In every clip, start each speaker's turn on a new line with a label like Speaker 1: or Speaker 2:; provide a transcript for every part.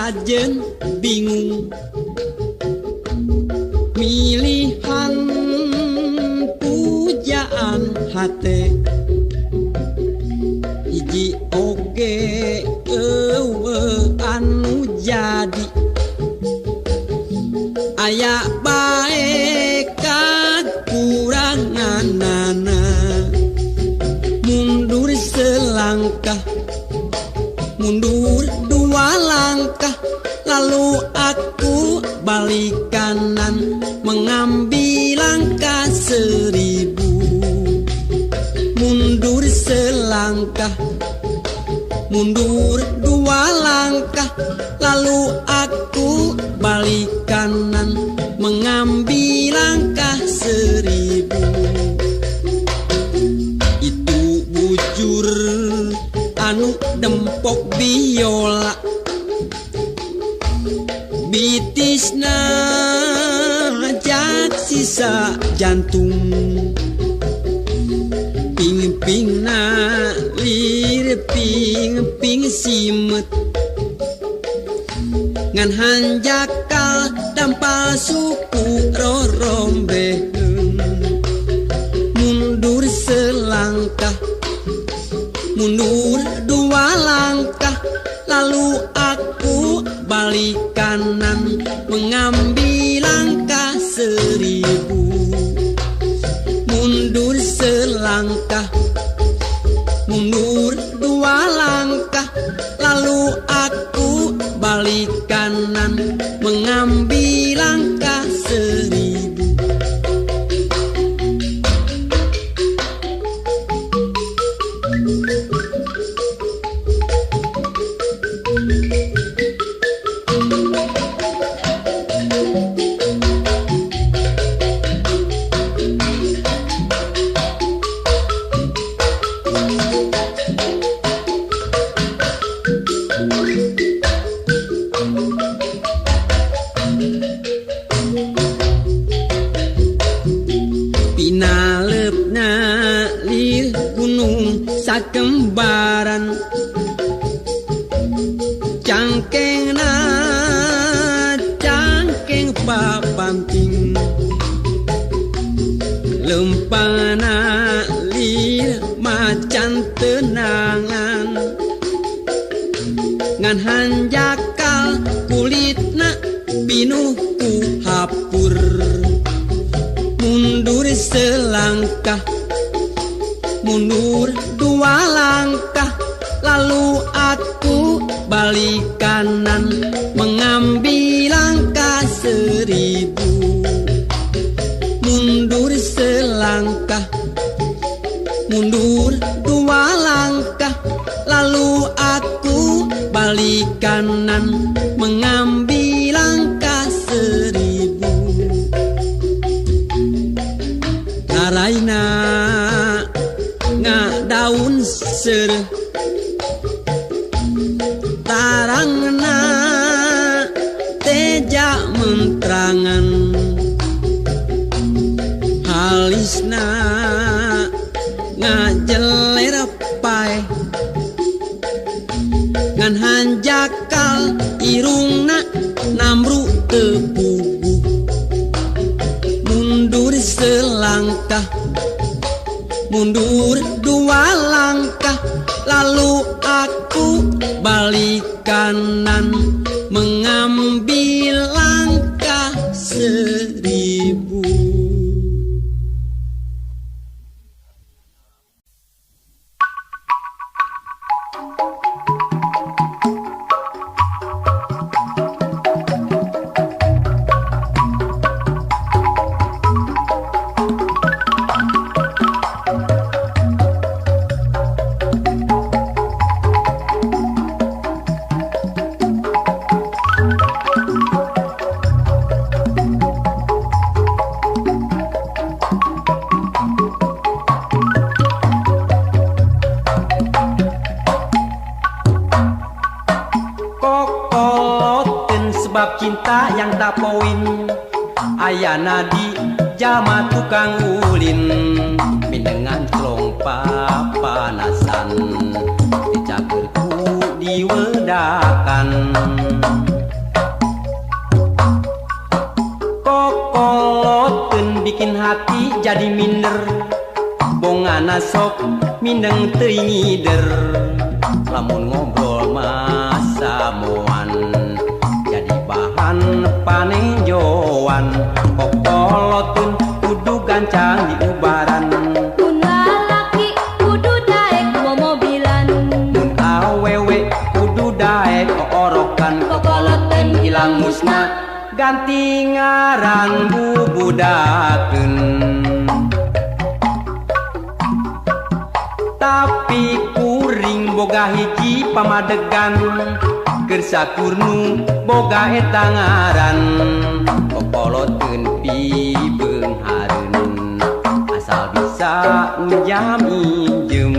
Speaker 1: sajen bingung milihan pujaan hate hiji oge anu jadi aya bae kakuranganana mundur selangkah mundur dua langkah lalu aku balik kanan mengambil langkah 1000 mundur selangkah mundur dua langkah lalu aku balik kanan mengambil langkah 1000 itu bujur anu dempok biola bitisna jak sisa jantung ping-pingna lir ping-ping simet ngan hanjakal dampal suku rorombeheun mundur selangkah mundur dua langkah lalu aku balik kanan mengambil langkah 1000 mundur selangkah mundur dua langkah lalu aku balik kanan mengambil langkah 1000 pinalepna lir gunung sakembaran cangkengna cangkeng papamping lempana lir macan tenangan ngan hanjakal kulitna pinuh ku hapur mundur selangkah mundur dua langkah lalu aku balik kanan mengambil langkah 1000 mundur selangkah mundur dua langkah lalu aku balik kanan mengambil langkah 1000 Raina ngadaun sereh tarangna teja mentrangan halisna ngajeler pae ngan hanjakal irungna namru tepugu mundur selangkah mundur dua langkah lalu aku balik kanan mengambil langkah 1000 sebab cinta yang tak poin ayana di jama tukang ulin dengan celong papanasan dicagerku diwedakan kokoloteun bikin hati jadi minder bongana sok mindeng teuing ngider lamun ngobrol masa moan jadi bahan panejoan kokoloteun kudu gancang di ubaran
Speaker 2: mun lalaki kudu daek momobilan
Speaker 1: mun awewe kudu daek orokan kokoloteun ilang musna ganti ngaran bubudakeun tapi kuring boga hiji pamadegan keur sakurnu boga eta ngaran kokoloteun pibeung hareun asal bisa njam injem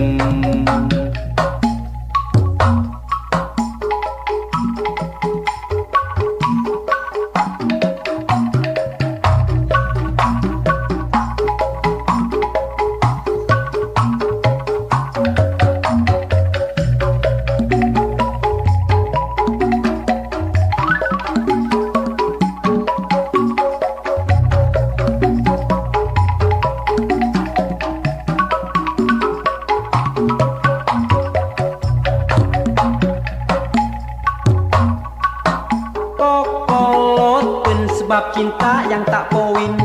Speaker 1: sebab cinta yang tak poin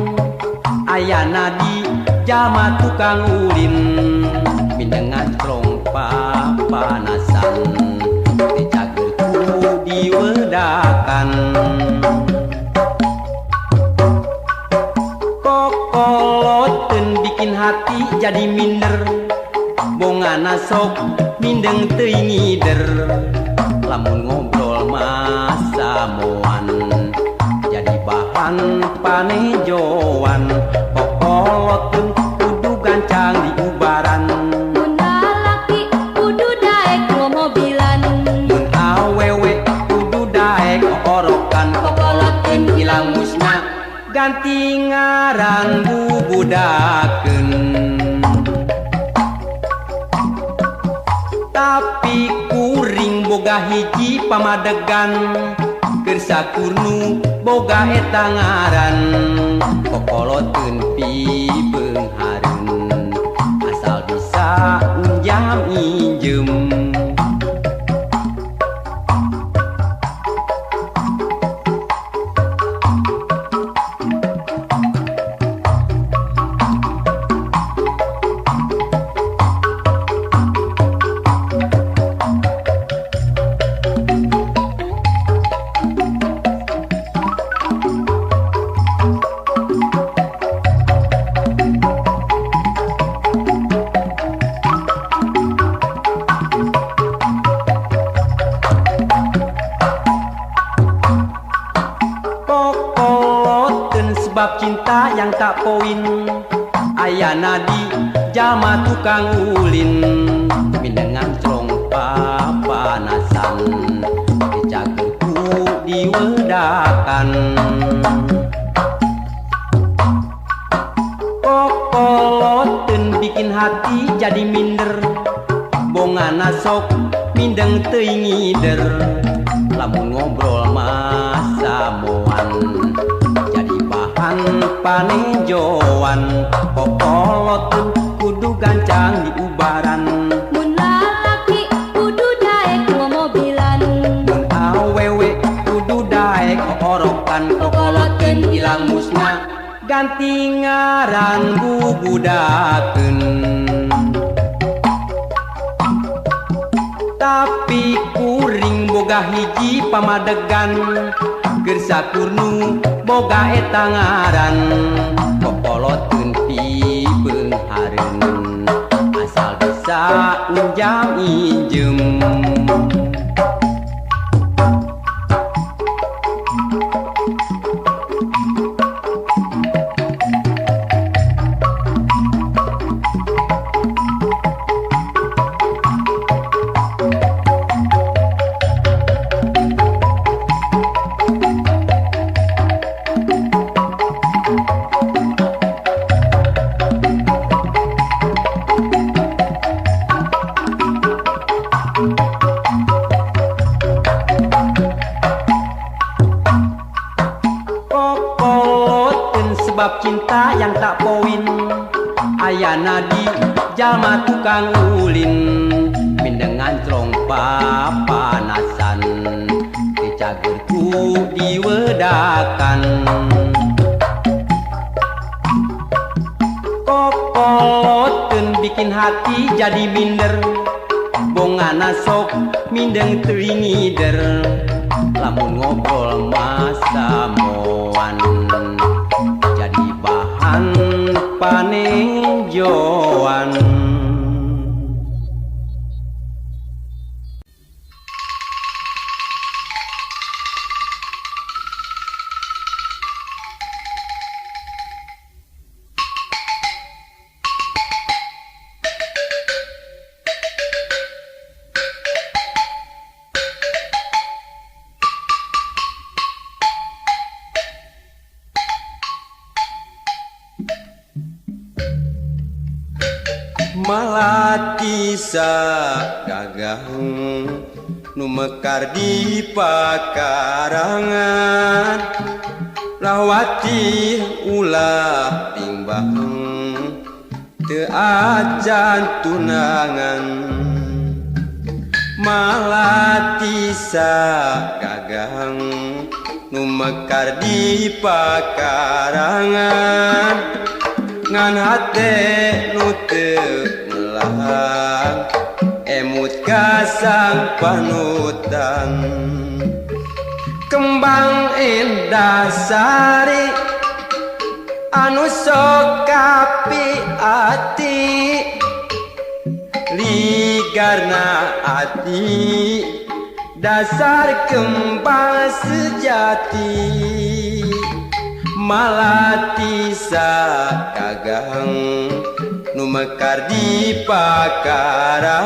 Speaker 1: ayana di jama tukang ulin mindengan strong papanasan dicagerku diwedakan kokoloteun bikin hati jadi minder bongana sok mindeng teuing ngider lamun ngobrol masa moan jadi bahan panejoan kokoloteun kudu gancang di ubaran
Speaker 2: mun lalaki kudu daek momobilan
Speaker 1: mun awewe kudu daek orokan kokoloteun ilang musna ganti ngaran bubudakeun tapi kuring boga hiji pamadegan keur sakurnu boga eta ngaran kokoloteun pibeung hareun asal bisa njam injem sebab cinta yang tak poin ayana di jama tukang ulin mindengan strong papanasan dicagerku diwedakan kokoloteun bikin hati jadi minder bongana sok mindeng teuing ngider lamun ngobrol masa moan panejoan kokoloteun kudu gancang di ubaran
Speaker 2: mun lalaki kudu daek momobilan
Speaker 1: mun awewe kudu daek orokan kokoloteun ilang musna ganti ngaran bubudakeun tapi kuring boga hiji pamadegan keur sakurnu boga eta ngaran kokoloteun pibeung hareun asal bisa njam injem tak poin ayana di jalma tukang ulin mindengan trong papanasan dicagerku diwedakan kokoloten bikin hati jadi minder bongana sok mindeng teringider lamun ngobrol masa moan jadi bahan panenjoan. Malati sagagang nu mekar di pakarangan lawati ulah timbang teu ajan tunangan malati sagagang nu mekar di pakarangan ngan hate nu teu melang emut kasang panutan kembang indah sari anu sok kapi ati ligarna ati dasar kembang sejati malati sagagang nu mekar di pakarangan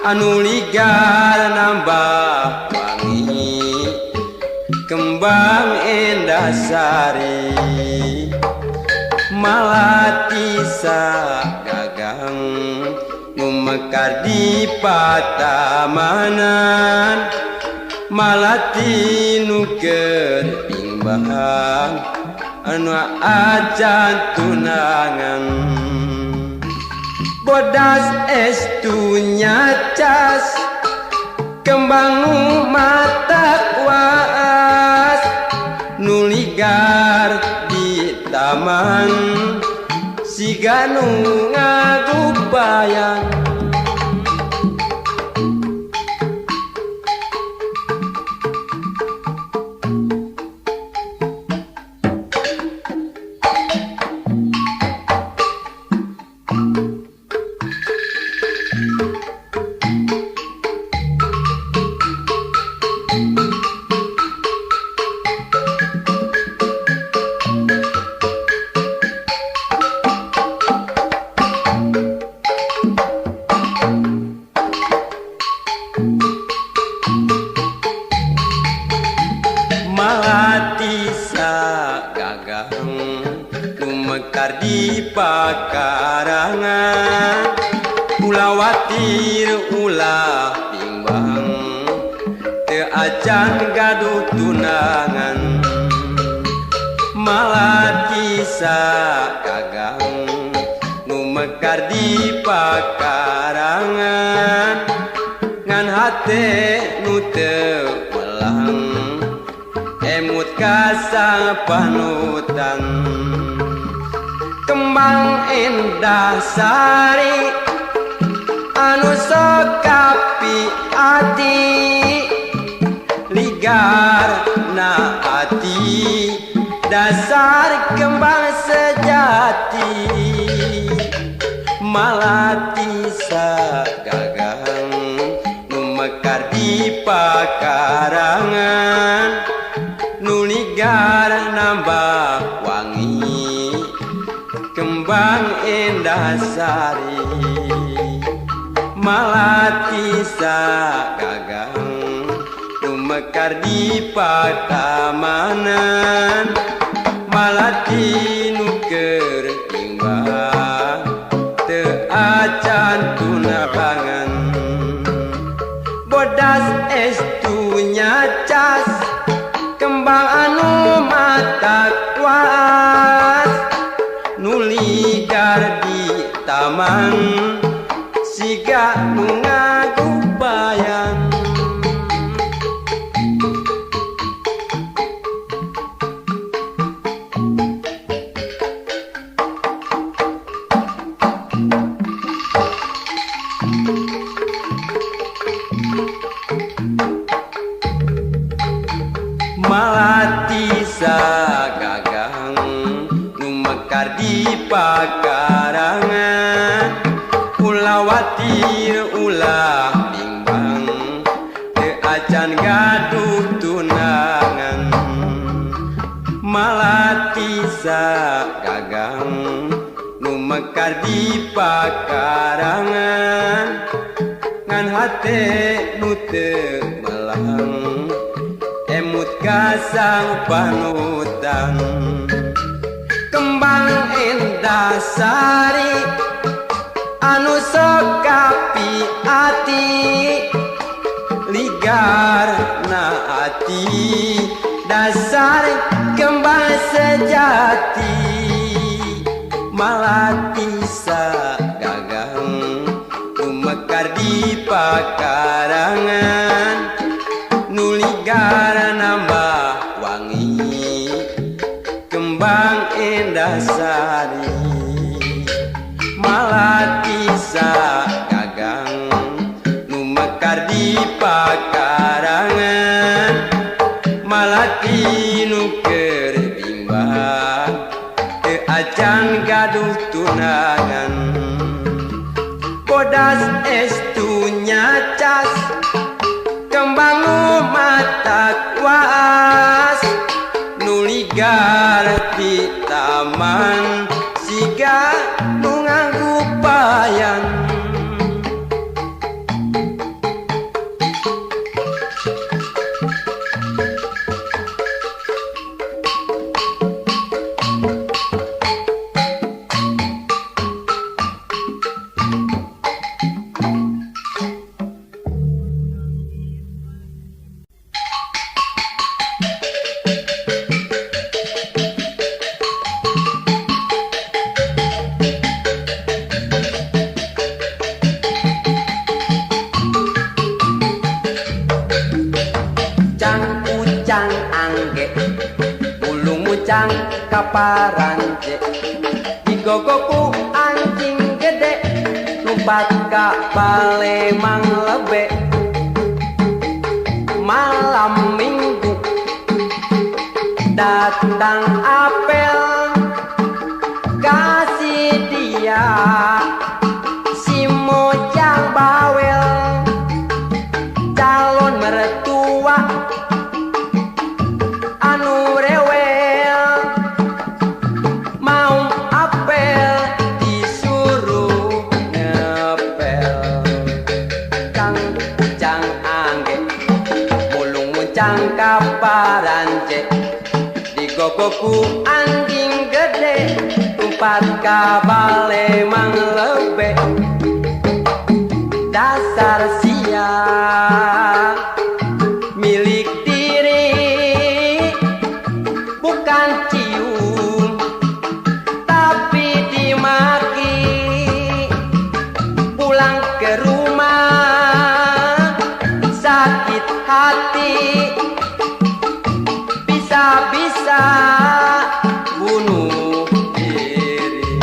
Speaker 1: anu ligar nambah wangi kembang indah sari malati sagagang nu mekar di patamanan malati nu keur bang anu ajan tunangan bodas estunya cas kembang nu mata kuas nu ligar di taman siga nu ngagupayan malati sagagang nu mekar di pakarangan ulah watir ulah timbang teu acan gaduh tunangan malati sagagang nu mekar di pakarangan ngan hate nu teu melang emut kasang panutan kembang indah sari anu sok kapi ati ligar na ati dasar kembang sejati malati sagagang nu mekar di pakarangan nu ligar nambah wangi kembang indah sari malati sagagang nu mekar di patamanan malati nu keur timbang teu acan tunangan bodas estunya cas kembang anu mata kuas taman siga nu ngagupayan. Malati sagagang nu mekar di pakarangan, ulawati ulah bimbang teu acan gaduh tunangan. Malati sagagang nu mekar di pakarangan, ngan hate nu teu melang emut kasang panutan. Kembang endah sari anu sok kapi ati, ligar na ati dasar kembang sejati. Malati sagagang nu mekar di pakarangan, nu ligar nambah wangi kembang endah sari. Malati sagagang nu mekar di pakarangan, malati nu keur bimbang teu acan gaduh tunangan. Bodas estu nyacas kembang mata kuas, nu ligar di taman siga nu ngagupayan. Ucang angge bulu mucang kaparance, digogoku anjing gede lompat ka Palembang lebe. Malam minggu datang apel kasih dia si mojang bawel calon mertua anu rewel. Mau apel disuruh ngepel. Kang ucang angge mulung muncang kaparance, digogoku anjing gede umpat ka Palembang lebe. Dasar sia milik diri bukan cium tapi dimaki. Pulang ke rumah sakit hati, bisa-bisa bunuh diri.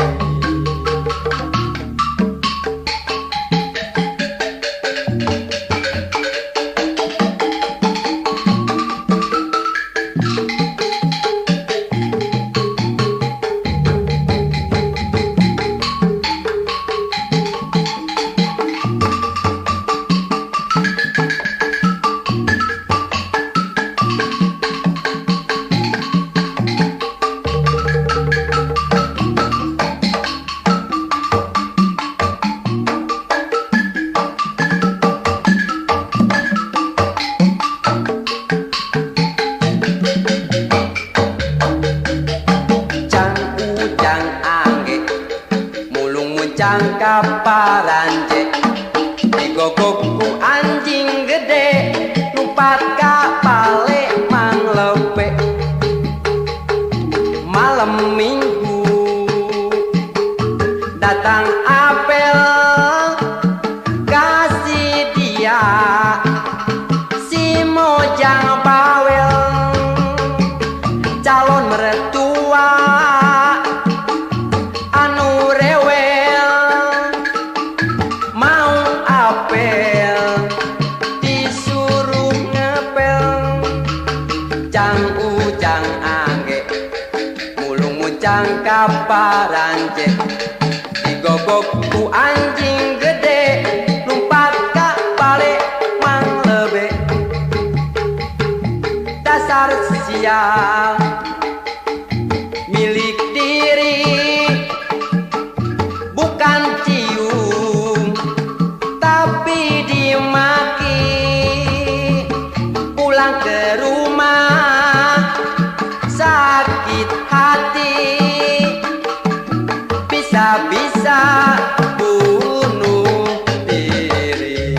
Speaker 1: kaparance digogokku anjing gede numpat ka Palembang lepe malam minggu datang kaparanje digogok ku anjing gede numpat ka balik mang lebe dasar sial milik diri bukan cium tapi dimaki pulang ke rumah sakit hati bisa-bisa bunuh diri.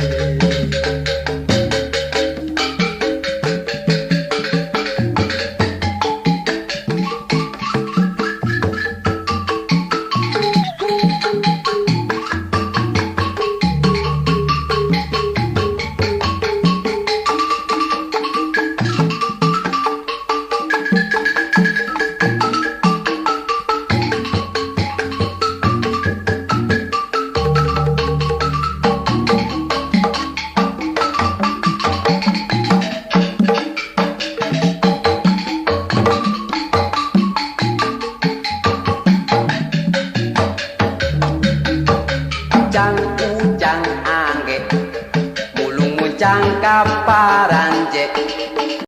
Speaker 1: Ujang angge mulung muncang kaparanje